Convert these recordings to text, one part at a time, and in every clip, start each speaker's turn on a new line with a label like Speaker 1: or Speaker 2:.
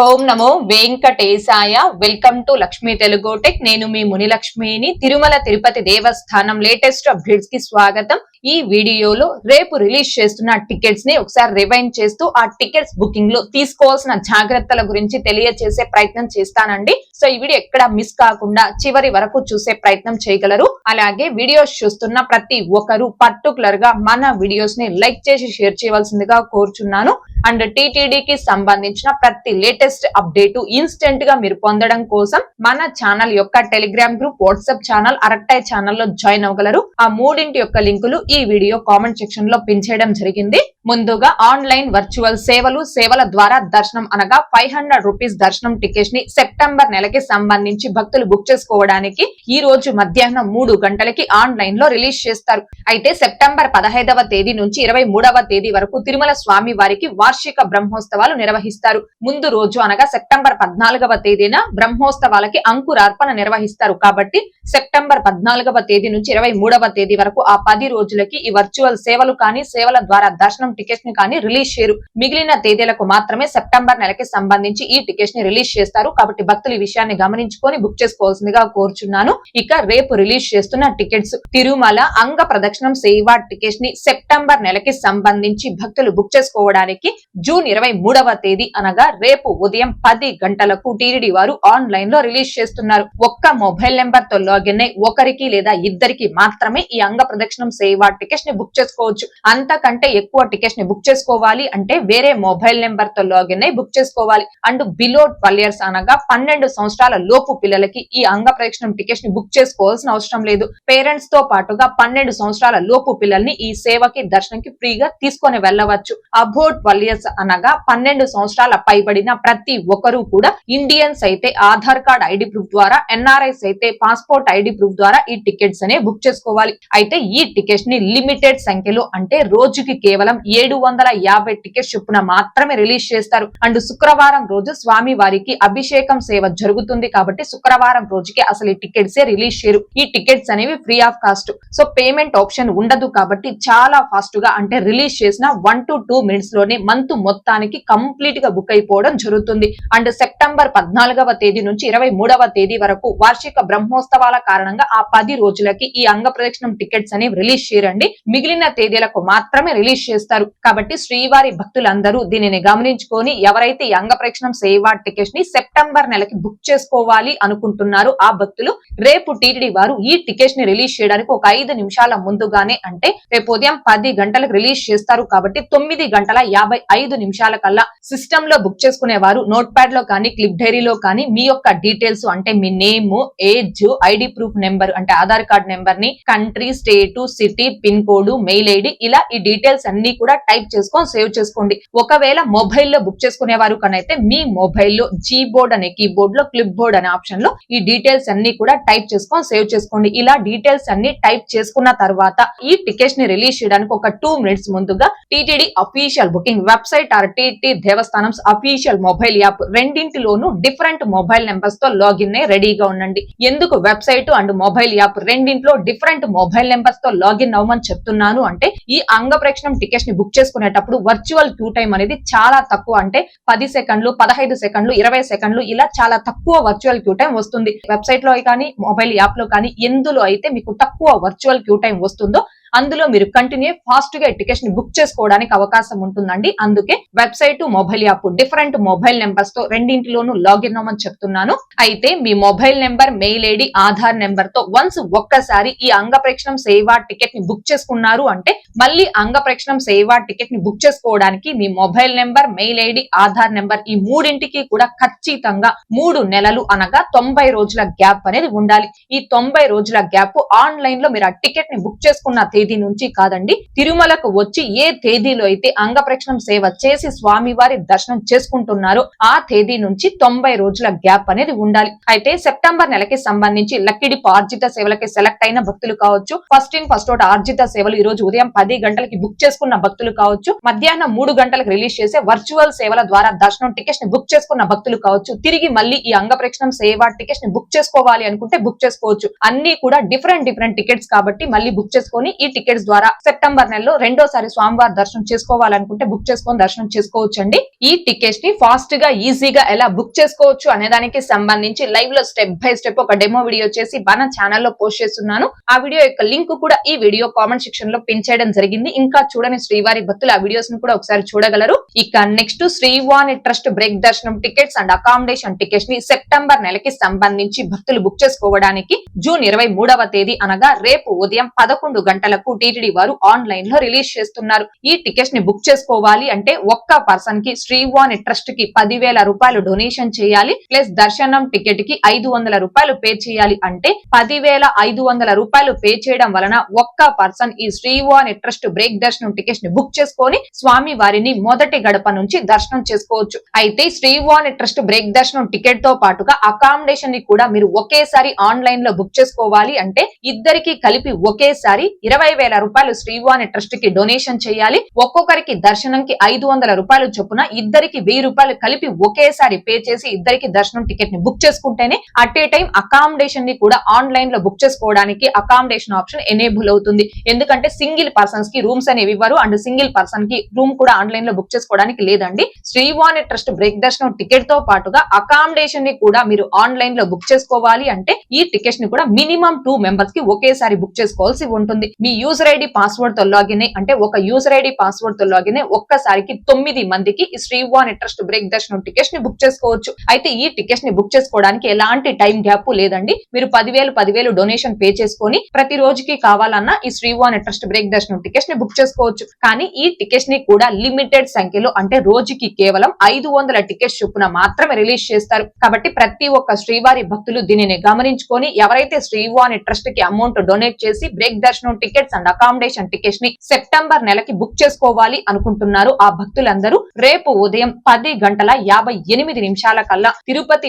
Speaker 1: Om Namo Venkatesaya. Welcome to Lakshmi Telugu tech. నేను మీ మునిలక్ష్మిని. తిరుమల తిరుపతి దేవస్థానం latest updates కి స్వాగతం. ఈ వీడియోలో రేపు రిలీజ్ చేస్తున్న టికెట్స్ ని ఒకసారి రివైండ్ చేస్తూ ఆ టికెట్స్ బుకింగ్ లో తీసుకోవాల్సిన జాగ్రత్తల గురించి తెలియజేసే ప్రయత్నం చేస్తానండి. సో ఈ వీడియో ఎక్కడ మిస్ కాకుండా చివరి వరకు చూసే ప్రయత్నం చేయగలరు. అలాగే వీడియోస్ చూస్తున్న ప్రతి ఒక్కరు పర్టికులర్ గా మన వీడియోస్ ని లైక్ చేసి షేర్ చేయవలసిందిగా కోరుచున్నాను. అండ్ టీటీడీకి సంబంధించిన ప్రతి లేటెస్ట్ అప్డేట్ ఇన్స్టెంట్ గా మీరు పొందడం కోసం మన ఛానల్ యొక్క టెలిగ్రామ్ గ్రూప్, వాట్సాప్ ఛానల్, అరక్టాయ్ ఛానల్లో జాయిన్ అవ్వగలరు. ఆ మూడింటి యొక్క లింకులు ఈ వీడియో కామెంట్ సెక్షన్ లో పిన్ చేయడం జరిగింది. ముందుగా ఆన్లైన్ వర్చువల్ సేవల ద్వారా దర్శనం అనగా 500 రూపీస్ దర్శనం టికెట్స్ ని సెప్టెంబర్ నెలకి సంబంధించి భక్తులు బుక్ చేసుకోవడానికి ఈ రోజు మధ్యాహ్నం 3 గంటలకి ఆన్లైన్ లో రిలీజ్ చేస్తారు. అయితే సెప్టెంబర్ 15వ తేదీ నుంచి 23వ తేదీ వరకు తిరుమల స్వామి వారికి వార్షిక బ్రహ్మోత్సవాలు నిర్వహిస్తారు. ముందు రోజు అనగా సెప్టెంబర్ 14వ తేదీన బ్రహ్మోత్సవాలకి అంకురార్పణ నిర్వహిస్తారు. కాబట్టి సెప్టెంబర్ 14వ తేదీ నుంచి 23వ తేదీ వరకు ఆ 10 రోజులకి ఈ వర్చువల్ సేవలు కానీ సేవల ద్వారా దర్శనం టికెట్స్ ని కానీ రిలీజ్ చేయరు. మిగిలిన తేదీలకు మాత్రమే సెప్టెంబర్ నెలకి సంబంధించి ఈ టికెట్స్ ని రిలీజ్ చేస్తారు. కాబట్టి భక్తులు ఈ విషయాన్ని గమనించుకొని బుక్ చేసుకోవాల్సిందిగా కోరుచున్నాను. ఇక రేపు రిలీజ్ చేస్తున్న టికెట్స్ తిరుమల అంగ ప్రదక్షిణం సేవా టికెట్స్ ని సెప్టెంబర్ నెలకి సంబంధించి భక్తులు బుక్ చేసుకోవడానికి జూన్ 23వ తేదీ అనగా రేపు ఉదయం 10 గంటలకు టీటీడీ వారు ఆన్లైన్ లో రిలీజ్ చేస్తున్నారు. ఒక్క మొబైల్ నెంబర్ తో లాగిన్ అయి ఒకరికి లేదా ఇద్దరికి మాత్రమే ఈ అంగ ప్రదక్షిణం సేవా టికెట్స్ ని బుక్ చేసుకోవచ్చు. అంతకంటే ఎక్కువ టికెట్స్ ని బుక్ చేసుకోవాలి అంటే వేరే మొబైల్ నెంబర్ తో లాగిన్ అయి బుక్ చేసుకోవాలి. అండ్ బిలో 12 years అనగా 12 సంవత్సరాల లోపు పిల్లలకి ఈ అంగ ప్రదక్షిణం టికెట్స్ ని బుక్ చేసుకోవాల్సిన అవసరం లేదు. పేరెంట్స్ తో పాటుగా 12 సంవత్సరాల లోపు పిల్లల్ని ఈ సేవకి దర్శనంకి ఫ్రీగా తీసుకొని వెళ్ళవచ్చు. అబౌట్ 12 years అనగా 12 సంవత్సరాల పైబడిన ప్రతి ఒక్కరూ కూడా ఇండియన్స్ అయితే ఆధార్ కార్డ్ ఐడి ప్రూఫ్ ద్వారా, ఎన్ఆర్ఐస్ అయితే పాస్పోర్ట్ ఐడి ప్రూఫ్ ద్వారా ఈ టికెట్స్ అనే బుక్ చేసుకోవాలి. అయితే ఈ టికెట్స్ ని లిమిటెడ్ సంఖ్యలో అంటే రోజుకి కేవలం 750 టికెట్స్ చొప్పున మాత్రమే రిలీజ్ చేస్తారు. అండ్ శుక్రవారం రోజు స్వామి వారికి అభిషేకం సేవ జరుగుతుంది కాబట్టి శుక్రవారం రోజుకి అసలు ఈ టికెట్స్ రిలీజ్ చేయరు. ఈ టికెట్స్ అనేవి free of cost. So payment option ఉండదు కాబట్టి చాలా ఫాస్ట్ గా అంటే రిలీజ్ చేసిన 1 to 2 minutes లోనే మంత్ మొత్తానికి కంప్లీట్ గా బుక్ అయిపోవడం జరుగుతుంది. అండ్ సెప్టెంబర్ 14వ తేదీ నుంచి 23వ తేదీ వరకు వార్షిక బ్రహ్మోత్సవాల కారణంగా ఆ 10 రోజులకి ఈ అంగ ప్రదక్షిణం టికెట్స్ అనేవి రిలీజ్ చేయరండి. మిగిలిన తేదీలకు మాత్రమే రిలీజ్ చేస్తారు. కాబట్టి శ్రీవారి భక్తులందరూ దీనిని గమనించుకొని ఎవరైతే ఈ అంగ ప్రదక్షిణం సేవా టికెట్స్ ని సెప్టెంబర్ నెలకి బుక్ చేసుకోవాలి అనుకుంటున్నారో ఆ భక్తులు రేపు టీటీడీ వారు ఈ టికెట్స్ ని రిలీజ్ చేయడానికి ఒక 5 నిమిషాల ముందుగానే అంటే రేపు ఉదయం 10 గంటలకు రిలీజ్ చేస్తారు కాబట్టి 9:55 కల్లా సిస్టమ్ లో బుక్ చేసుకునే వారు నోట్ ప్యాడ్ లో కానీ క్లిక్ డైరీలో కానీ మీ యొక్క డీటెయిల్స్ అంటే మీ name, age, ID proof number అంటే ఆధార్ కార్డ్ నెంబర్ ని, country, state, city, pin code, mail ID ఇలా ఈ డీటెయిల్స్ అన్ని కూడా టైప్ చేసుకొని సేవ్ చేసుకోండి. ఒకవేళ మొబైల్లో బుక్ చేసుకునే వారు కనైతే మీ మొబైల్లో జీ బోర్డ్ అనే కీబోర్డ్ లో క్లిప్ బోర్డ్ అనే ఆప్షన్ లో ఈ డీటెయిల్స్ అన్ని కూడా టైప్ చేసుకొని సేవ్ చేసుకోండి. ఇలా డీటెయిల్స్ అన్ని టైప్ చేసుకున్న తర్వాత ఈ టికెట్స్ ని రిలీజ్ చేయడానికి ఒక 2 minutes ముందుగా TTD official booking website are TT Devasthanam official mobile app రెండింటిలోనూ డిఫరెంట్ మొబైల్ నెంబర్స్ తో లాగిన్ అయ్యి రెడీగా ఉండండి. ఎందుకు వెబ్సైట్ అండ్ మొబైల్ యాప్ రెండింటిలో డిఫరెంట్ మొబైల్ నెంబర్స్ తో లాగిన్ అవ్వమని చెప్తున్నాను అంటే ఈ అంగ ప్రదక్షిణం టికెట్స్ ని బుక్ చేసుకునేటప్పుడు వర్చువల్ క్యూ టైం అనేది చాలా తక్కువ అంటే 10 సెకండ్లు, 15 సెకండ్లు, 20 సెకండ్లు ఇలా చాలా తక్కువ వర్చువల్ క్యూ టైం వస్తుంది. వెబ్సైట్ లో కానీ మొబైల్ యాప్ లో కానీ ఎందులో అయితే మీకు తక్కువ వర్చువల్ క్యూ టైం వస్తుందో అందులో మీరు కంటిన్యూ ఫాస్ట్ గా టికెట్స్ ని బుక్ చేసుకోవడానికి అవకాశం ఉంటుందండి. అందుకే website, mobile app different mobile numbers తో రెండింటిలోనూ లాగిన్ అవ్వమని చెప్తున్నాను. అయితే మీ mobile number, mail ID, Aadhaar number తో వన్స్ ఒక్కసారి ఈ అంగ ప్రదక్షిణం సేవా టికెట్ ని బుక్ చేసుకున్నారు అంటే మళ్ళీ అంగ ప్రదక్షిణం సేవా టికెట్ ని బుక్ చేసుకోవడానికి మీ mobile number, mail ID, Aadhaar number ఈ మూడింటికి కూడా ఖచ్చితంగా 3 నెలలు అనగా 90 రోజుల గ్యాప్ అనేది ఉండాలి. ఈ 90 రోజుల గ్యాప్ ఆన్లైన్ లో మీరు ఆ టికెట్ ని బుక్ చేసుకున్న తేదీ నుంచి కాదండి. తిరుమలకు వచ్చి ఏ తేదీలో అయితే అంగ ప్రదక్షిణం సేవ చేసి స్వామివారి దర్శనం చేసుకుంటున్నారో ఆ తేదీ నుంచి 90 రోజుల గ్యాప్ అనేది ఉండాలి. అయితే సెప్టెంబర్ నెలకి సంబంధించి లక్కీ డిప్ ఆర్జిత సేవలకి సెలెక్ట్ అయిన భక్తులు కావచ్చు, ఫస్ట్ ఇన్ ఫస్ట్ అవుట్ ఆర్జిత సేవలు ఈ రోజు ఉదయం 10 గంటలకి బుక్ చేసుకున్న భక్తులు కావచ్చు, మధ్యాహ్నం 3 గంటలకు రిలీజ్ చేసే వర్చువల్ సేవల ద్వారా దర్శనం టికెట్స్ ని బుక్ చేసుకున్న భక్తులు కావచ్చు, తిరిగి మళ్ళీ ఈ అంగ ప్రదక్షిణం సేవ టికెట్స్ ని బుక్ చేసుకోవాలి అనుకుంటే బుక్ చేసుకోవచ్చు. అన్ని కూడా డిఫరెంట్ టికెట్స్ కాబట్టి మళ్ళీ బుక్ చేసుకొని ఈ టికెట్స్ ద్వారా సెప్టెంబర్ నెలలో రెండోసారి స్వామివారి దర్శనం చేసుకోవాలనుకుంటే బుక్ చేసుకొని దర్శనం చేసుకోవచ్చు అండి. ఈ టికెట్స్ ని ఫాస్ట్ గా ఈజీగా ఎలా బుక్ చేసుకోవచ్చు అనే దానికి సంబంధించి లైవ్ లో స్టెప్ బై స్టెప్ ఒక డెమో వీడియో చేసి మన ఛానల్లో పోస్ట్ చేస్తున్నాను. ఆ వీడియో యొక్క లింక్ కూడా ఈ వీడియో కామెంట్ సెక్షన్ లో పిన్ చేయడం జరిగింది. ఇంకా చూడని శ్రీవారి భక్తులు ఆ వీడియోస్ ని కూడా ఒకసారి చూడగలరు. ఇక నెక్స్ట్ శ్రీవాణి ట్రస్ట్ బ్రేక్ దర్శనం టికెట్స్ అండ్ అకామిడేషన్ టికెట్స్ ని సెప్టెంబర్ నెలకి సంబంధించి భక్తులు బుక్ చేసుకోవడానికి జూన్ 23వ తేదీ అనగా రేపు ఉదయం 11 గంటలకు టీటీడీ వారు ఆన్లైన్ లో రిలీజ్ చేస్తున్నారు. ఈ టికెట్స్ ని బుక్ చేసుకోవాలి అంటే ఒక్క పర్సన్ కి శ్రీవాణి ట్రస్ట్ కి 10,000 రూపాయలు డొనేషన్ చేయాలి. ప్లస్ దర్శనం టికెట్ కి 500 రూపాయలు పే చేయాలి. అంటే 10,500 రూపాయలు పే చేయడం వలన ఒక్క పర్సన్ ఈ శ్రీవాణి ట్రస్ట్ బ్రేక్ దర్శనం టికెట్స్ ని బుక్ చేసుకొని స్వామి వారిని మొదటి గడప నుంచి దర్శనం చేసుకోవచ్చు. అయితే శ్రీవాణి ట్రస్ట్ బ్రేక్ దర్శనం టికెట్ తో పాటుగా అకామిడేషన్ ని కూడా మీరు ఒకేసారి ఆన్లైన్ లో బుక్ చేసుకోవాలి అంటే ఇద్దరికి కలిపి ఒకేసారి 20,000 రూపాయలు శ్రీవాణి ట్రస్ట్ కి డొనేషన్ చేయాలి. ఒక్కొక్కరికి దర్శనంకి 500 రూపాయలు చొప్పున ఇద్దరికి 1000 రూపాయలు కలిపి ఒకేసారి పే చేసి ఇద్దరికి దర్శనం టికెట్ ని బుక్ చేసుకుంటేనే అట్ ఏ టైం అకామిడేషన్ ని కూడా ఆన్లైన్ లో బుక్ చేసుకోవడానికి అకామిడేషన్ ఆప్షన్ ఎనేబుల్ అవుతుంది. ఎందుకంటే సింగిల్ పర్సన్స్ కి రూమ్స్ అనేవి ఇవ్వరు అండ్ సింగిల్ పర్సన్ కి రూమ్ కూడా ఆన్లైన్ లో బుక్ చేసుకోవడానికి లేదండి. శ్రీవాణి ట్రస్ట్ బ్రేక్ దర్శనం టికెట్ తో పాటుగా అకామిడేషన్ ని కూడా మీరు ఆన్లైన్ లో బుక్ చేసుకోవాలి అంటే ఈ టికెట్స్ ని కూడా మినిమం 2 మెంబర్స్ కి ఒకేసారి బుక్ చేసుకోవాల్సి ఉంటుంది. మీ యూజర్ ఐడి పాస్వర్డ్ తో లాగిన్ అంటే ఒక యూజర్ ఐడి పాస్వర్డ్ తో లాగిన్ ఒక్కసారికి 9 మందికి ఈ శ్రీవాణి ట్రస్ట్ బ్రేక్ దర్శనం టికెట్స్ ని బుక్ చేసుకోవచ్చు. అయితే ఈ టికెట్స్ ని బుక్ చేసుకోవడానికి ఎలాంటి టైం గ్యాప్ లేదండి. మీరు 10,000 డొనేషన్ పే చేసుకొని ప్రతి రోజుకి కావాలన్నా ఈ శ్రీవాణి ట్రస్ట్ బ్రేక్ దర్శనం టికెట్స్ ని బుక్ చేసుకోవచ్చు. కానీ ఈ టికెట్స్ ని కూడా లిమిటెడ్ సంఖ్యలో అంటే రోజుకి కేవలం 500 టికెట్స్ చొప్పున మాత్రమే రిలీజ్ చేస్తారు. కాబట్టి ప్రతి ఒక్క శ్రీవారి భక్తులు దీనిని గమనించుకొని ఎవరైతే శ్రీవాణి ట్రస్ట్ కి అమౌంట్ డొనేట్ చేసి బ్రేక్ దర్శనం టికెట్స్ అండ్ అకామిడేషన్ టికెట్స్ ని సెప్టెంబర్ నెలకి బుక్ చేసుకోవాలి అనుకుంటున్నారు ఆ భక్తులందరూ రేపు ఉదయం 10:58 కల్లా తిరుపతి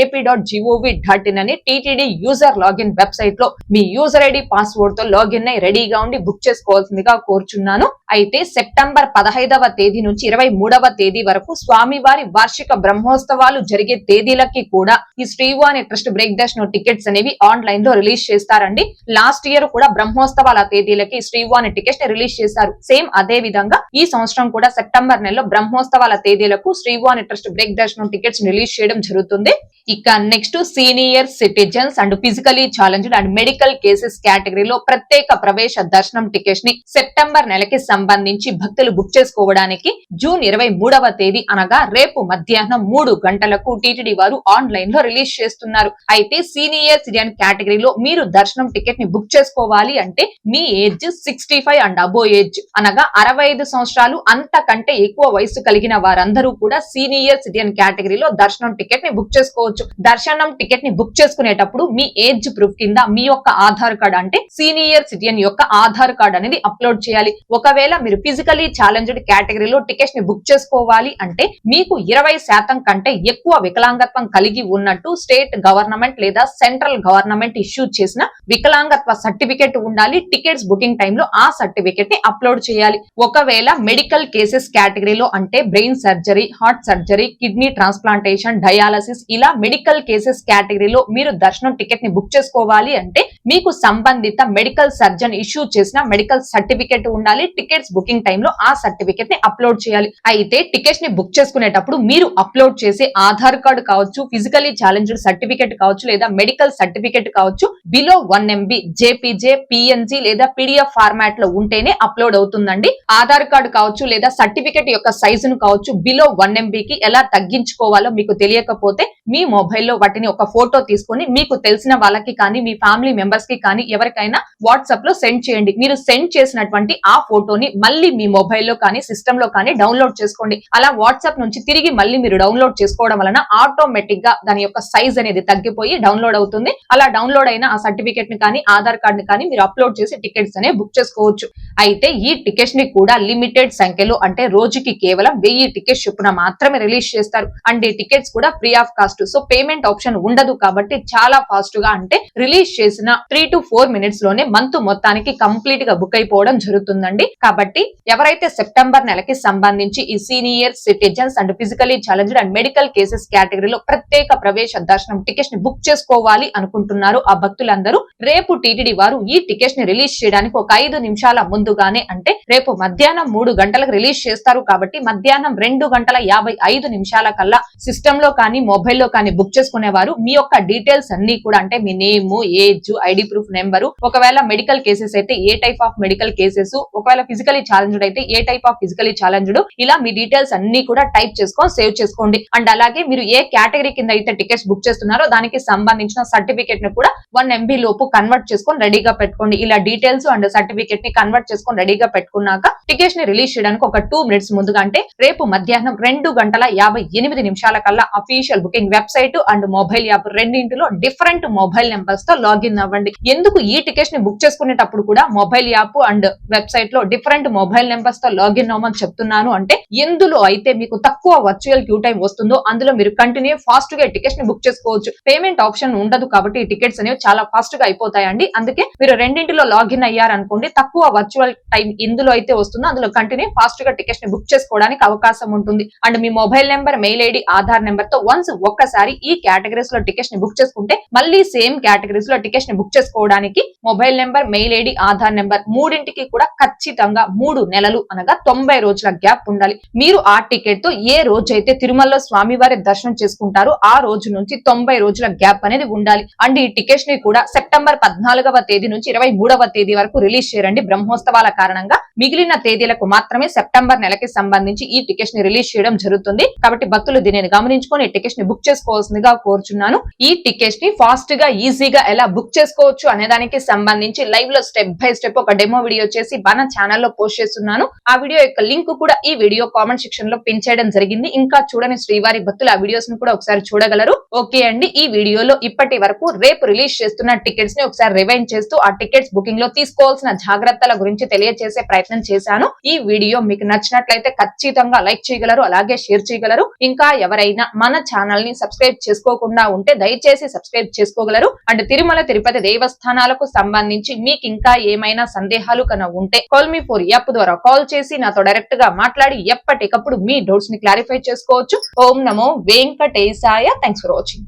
Speaker 1: balaji.ap.gov.in అని టీటీడీ యూజర్ లాగిన్ వెబ్సైట్ లో మీ యూజర్ ఐడి పాస్వర్డ్ తో లాగిన్ అయి రెడీగా ఉండి బుక్ చేసుకోవాల్సిందిగా కోరుచున్నాను. అయితే సెప్టెంబర్ 15వ తేదీ నుంచి 23వ తేదీ వరకు స్వామివారి వార్షిక బ్రహ్మోత్సవాలు జరిగే తేదీలకి కూడా ఈ శ్రీవాణి ట్రస్ట్ బ్రేక్ దర్శనం టికెట్స్ అనేవి ఆన్లైన్ లో రిలీజ్ చేస్తారండి. లాస్ట్ ఇయర్ కూడా బ్రహ్మోత్సవాల తేదీలకి శ్రీవాణి టికెట్స్ ని రిలీజ్ చేశారు. సేమ్ అదే విధంగా ఈ సంవత్సరం కూడా సెప్టెంబర్ నెలలో బ్రహ్మోత్సవాల తేదీలకు శ్రీవాణి ట్రస్ట్ బ్రేక్ దర్శనం టికెట్స్ రిలీజ్ చేయడం జరుగుతుంది. ఇక next senior citizens and physically challenged and medical cases కేటగిరీలో ప్రత్యేక ప్రవేశ దర్శనం టికెట్స్ ని సెప్టెంబర్ నెలకి సంబంధించి భక్తులు బుక్ చేసుకోవడానికి జూన్ 23వ తేదీ అనగా రేపు మధ్యాహ్నం 3 గంటలకు టీటీడీ వారు ఆన్లైన్ లో రిలీజ్ చేస్తున్నారు. అయితే సీనియర్ సిటిజన్ కేటగిరీలో మీరు దర్శనం టికెట్ ని బుక్ చేసుకోవాలి అంటే మీ ఏజ్ 65 అండ్ అబో ఏజ్ అనగా 65 సంవత్సరాలు అంతకంటే ఎక్కువ వయసు కలిగిన వారందరూ కూడా సీనియర్ సిటిజన్ కేటగిరీలో దర్శనం టికెట్ ని బుక్ చేసుకోవచ్చు. దర్శనం టికెట్ ని బుక్ చేసుకునేటప్పుడు మీ ఏజ్ ప్రూఫ్ కింద మీ యొక్క ఆధార్ కార్డ్ అంటే సీనియర్ సిటిజన్ యొక్క ఆధార్ కార్డ్ అనేది అప్లోడ్ చేయాలి. ఒకవేళ మీరు ఫిజికలీ ఛాలెంజ్డ్ కేటగిరీలో టికెట్స్ ని బుక్ చేసుకోవాలి అంటే మీకు 20% కంటే ఎక్కువ వికలాంగత్వం కలిగి ఉన్నట్టు స్టేట్ గవర్నమెంట్ లేదా సెంట్రల్ గవర్నమెంట్ ఇష్యూ చేసిన వికలాంగత్వ సర్టిఫికెట్ ఉండాలి. టికెట్స్ బుకింగ్ టైంలో ఆ సర్టిఫికెట్ ని అప్లోడ్ చేయాలి. ఒకవేళ మెడికల్ కేసెస్ కేటగిరీలో అంటే brain surgery, heart surgery, kidney transplantation, dialysis ఇలా మెడికల్ కేసెస్ కేటగిరీలో మీరు దర్శనం టికెట్ ని బుక్ చేసుకోవాలి అంటే మీకు సంబంధిత మెడికల్ సర్జన్ ఇష్యూ చేసిన మెడికల్ సర్టిఫికెట్ ఉండాలి. టికెట్స్ బుకింగ్ టైంలో ఆ సర్టిఫికెట్ ని అప్లోడ్ చేయాలి. అయితే టికెట్స్ ని బుక్ చేసుకునేటప్పుడు మీరు అప్లోడ్ చేసే ఆధార్ కార్డు కావచ్చు, ఫిజికలీ ఛాలెంజ్డ్ సర్టిఫికెట్ కావచ్చు లేదా మెడికల్ సర్టిఫికెట్ కావచ్చు బిలో 1 MB జేపీజే, PNG లేదా PDF ఫార్మాట్ లో ఉంటేనే అప్లోడ్ అవుతుందండి. ఆధార్ కార్డు కావచ్చు లేదా సర్టిఫికెట్ యొక్క సైజును కావచ్చు బిలో 1 MB కి ఎలా తగ్గించుకోవాలో మీకు తెలియకపోతే మీ మొబైల్లో వాటిని ఒక ఫోటో తీసుకొని మీకు తెలిసిన వాళ్ళకి కానీ మీ ఫ్యామిలీ మెంబర్స్ కి కానీ ఎవరికైనా వాట్సాప్ లో సెండ్ చేయండి. మీరు సెండ్ చేసినటువంటి ఆ ఫోటోని మళ్ళీ మీ మొబైల్లో కానీ సిస్టమ్ లో కానీ డౌన్లోడ్ చేసుకోండి. అలా వాట్సాప్ నుంచి తిరిగి మళ్ళీ మీరు డౌన్లోడ్ చేసుకోవడం వలన ఆటోమేటిక్ గా దాని యొక్క సైజ్ అనేది తగ్గిపోయి డౌన్లోడ్ అవుతుంది. అలా డౌన్లోడ్ అయిన ఆ సర్టిఫికెట్ ని కానీ ఆధార్ కార్డ్ ని కానీ మీరు అప్లోడ్ చేసి టికెట్స్ అనే బుక్ చేసుకోవచ్చు. అయితే ఈ టికెట్స్ ని కూడా లిమిటెడ్ సంఖ్యలో అంటే రోజుకి కేవలం 1000 టికెట్స్ చొప్పున మాత్రమే రిలీజ్ చేస్తారు. అండ్ ఈ టికెట్స్ కూడా free of cost fast. So payment option ఉండదు కాబట్టి చాలా ఫాస్ట్ గా అంటే రిలీజ్ చేసిన 3 to 4 మినిట్స్ లోనే మంత్ మొత్తానికి కంప్లీట్ గా బుక్ అయిపోవడం జరుగుతుందండి. కాబట్టి ఎవరైతే సెప్టెంబర్ నెలకి సంబంధించి ఈ senior citizens and physically challenged and medical cases కేటగిరీలో ప్రత్యేక ప్రవేశ దర్శనం టికెట్స్ ని బుక్ చేసుకోవాలి అనుకుంటున్నారు ఆ భక్తులందరూ రేపు టీటీడీ వారు ఈ టికెట్స్ ని రిలీజ్ చేయడానికి ఒక 5 నిమిషాల ముందుగానే అంటే రేపు మధ్యాహ్నం 3 గంటలకు రిలీజ్ చేస్తారు కాబట్టి మధ్యాహ్నం 2:55 కల్లా సిస్టమ్ లో కానీ మొబైల్ లో కానీ బుక్ చేసుకునేవారు మీ యొక్క డీటెయిల్స్ అన్ని కూడా అంటే మీ name, age, ID proof number, ఒకవేళ మెడికల్ కేసెస్ అయితే ఏ టైప్ ఆఫ్ మెడికల్ కేసెస్, ఒకవేళ ఫిజికలీ ఛాలెంజ్డ్ అయితే ఏ టైప్ ఆఫ్ ఫిజికలీ ఛాలెంజ్డ్, ఇలా మీ డీటెయిల్స్ అన్ని కూడా టైప్ చేసుకొని సేవ్ చేసుకోండి. అండ్ అలాగే మీరు ఏ కేటగిరీ కింద అయితే టికెట్స్ బుక్ చేస్తున్నారో దానికి సంబంధించిన సర్టిఫికేట్ ని కూడా 1 MB లోపు కన్వర్ట్ చేసుకొని రెడీగా పెట్టుకోండి. ఇలా డీటెయిల్స్ అండ్ సర్టిఫికేట్ ని కన్వర్ట్ చేసుకొని రెడీగా పెట్టుకున్నాక టికెట్స్ ని రిలీజ్ చేయడానికి ఒక 2 మినిట్స్ ముందుగా అంటే రేపు మధ్యాహ్నం 2:58 కల్లా official booking website and mobile app రెండింటిలో డిఫరెంట్ మొబైల్ నెంబర్స్ తో లాగిన్ అవ్వండి. ఎందుకు ఈ టికెట్స్ ని బుక్ చేసుకునేటప్పుడు కూడా మొబైల్ యాప్ అండ్ వెబ్సైట్ లో డిఫరెంట్ మొబైల్ నెంబర్స్ తో లాగిన్ అవ్వమని చెప్తున్నాను అంటే ఎందులో అయితే మీకు తక్కువ వర్చువల్ క్యూ టైం వస్తుందో అందులో మీరు కంటిన్యూ ఫాస్ట్ గా టికెట్స్ ని బుక్ చేసుకోవచ్చు. పేమెంట్ ఆప్షన్ ఉండదు కాబట్టి ఈ టికెట్స్ అనేవి చాలా ఫాస్ట్ గా అయిపోతాయండి. అందుకే మీరు రెండింటిలో లాగిన్ అయ్యారనుకోండి తక్కువ వర్చువల్ టైం ఎందులో అయితే వస్తుందో అందులో కంటిన్యూ ఫాస్ట్ గా టికెట్స్ ని బుక్ చేసుకోవడానికి అవకాశం ఉంటుంది. And me mobile number, mail ID, Aadhaar number తో వన్స్ ఒక్కసారి ఈ కేటగిరీస్ లో టికెట్స్ ని బుక్ చేసుకుంటే మళ్ళీ సేమ్ కేటగిరీస్ లో టికెట్స్ ని బుక్ చేసుకోవడానికి mobile number, mail ID, Aadhaar number మూడింటికి కూడా ఖచ్చితంగా 3 నెలలు అనగా 90 రోజుల గ్యాప్ ఉండాలి. మీరు ఆ టికెట్ తో ఏ రోజైతే తిరుమలలో స్వామివారి దర్శనం చేసుకుంటారో ఆ రోజు నుంచి 90 రోజుల గ్యాప్ అనేది ఉండాలి. అండ్ ఈ టికెట్స్ ని కూడా సెప్టెంబర్ 14వ తేదీ నుంచి 23వ తేదీ వరకు రిలీజ్ చేయరండి బ్రహ్మోత్సవాల కారణంగా. మిగిలిన తేదీలకు మాత్రమే సెప్టెంబర్ నెలకి సంబంధించి ఈ టికెట్స్ ని రిలీజ్ చేయడం జరుగుతుంది. కాబట్టి భక్తులు దీనిని గమనించుకొని టికెట్స్ ని బుక్ చేసుకోవాల్సిందిగా కోరుచున్నాను. ఈ టికెట్స్ ని ఫాస్ట్ గా ఈజీగా ఎలా బుక్ చేసుకోవచ్చు అనే దానికి సంబంధించి లైవ్ లో స్టెప్ బై స్టెప్ ఒక డెమో వీడియో చేసి మన ఛానల్లో పోస్ట్ చేస్తున్నాను. ఆ వీడియో యొక్క లింక్ కూడా ఈ వీడియో కామెంట్ సెక్షన్ లో పిన్ చేయడం జరిగింది. ఇంకా చూడని శ్రీవారి భక్తులు ఆ వీడియోస్ ని కూడా ఒకసారి చూడగలరు. ఓకే అండి, ఈ వీడియోలో ఇప్పటి వరకు రేపు రిలీజ్ చేస్తున్న టికెట్స్ ని ఒకసారి రివైండ్ చేస్తూ ఆ టికెట్స్ బుకింగ్ లో తీసుకోవాల్సిన జాగ్రత్తల గురించి తెలియజేసే ప్రయత్నం చేశాను. ఈ వీడియో మీకు నచ్చినట్లయితే ఖచ్చితంగా లైక్ చేయగలరు, అలాగే షేర్ చేయగలరు. ఇంకా ఎవరైనా మన ఛానల్ ని సబ్స్క్రైబ్ చేసుకోకుండా ఉంటే దయచేసి సబ్స్క్రైబ్ చేసుకోగలరు. అండ్ తిరుమల తిరుపతి దేవస్థానాలకు సంబంధించి మీకు ఇంకా ఏమైనా సందేహాలు కన్నా ఉంటే కాల్ మీ ఫోర్ యాప్ ద్వారా కాల్ చేసి నాతో డైరెక్ట్ గా మాట్లాడి ఎప్పటికప్పుడు మీ డౌట్స్ ని క్లారిఫై చేసుకోవచ్చు. ఓం నమో వెంకటేశాయ. Thanks for watching.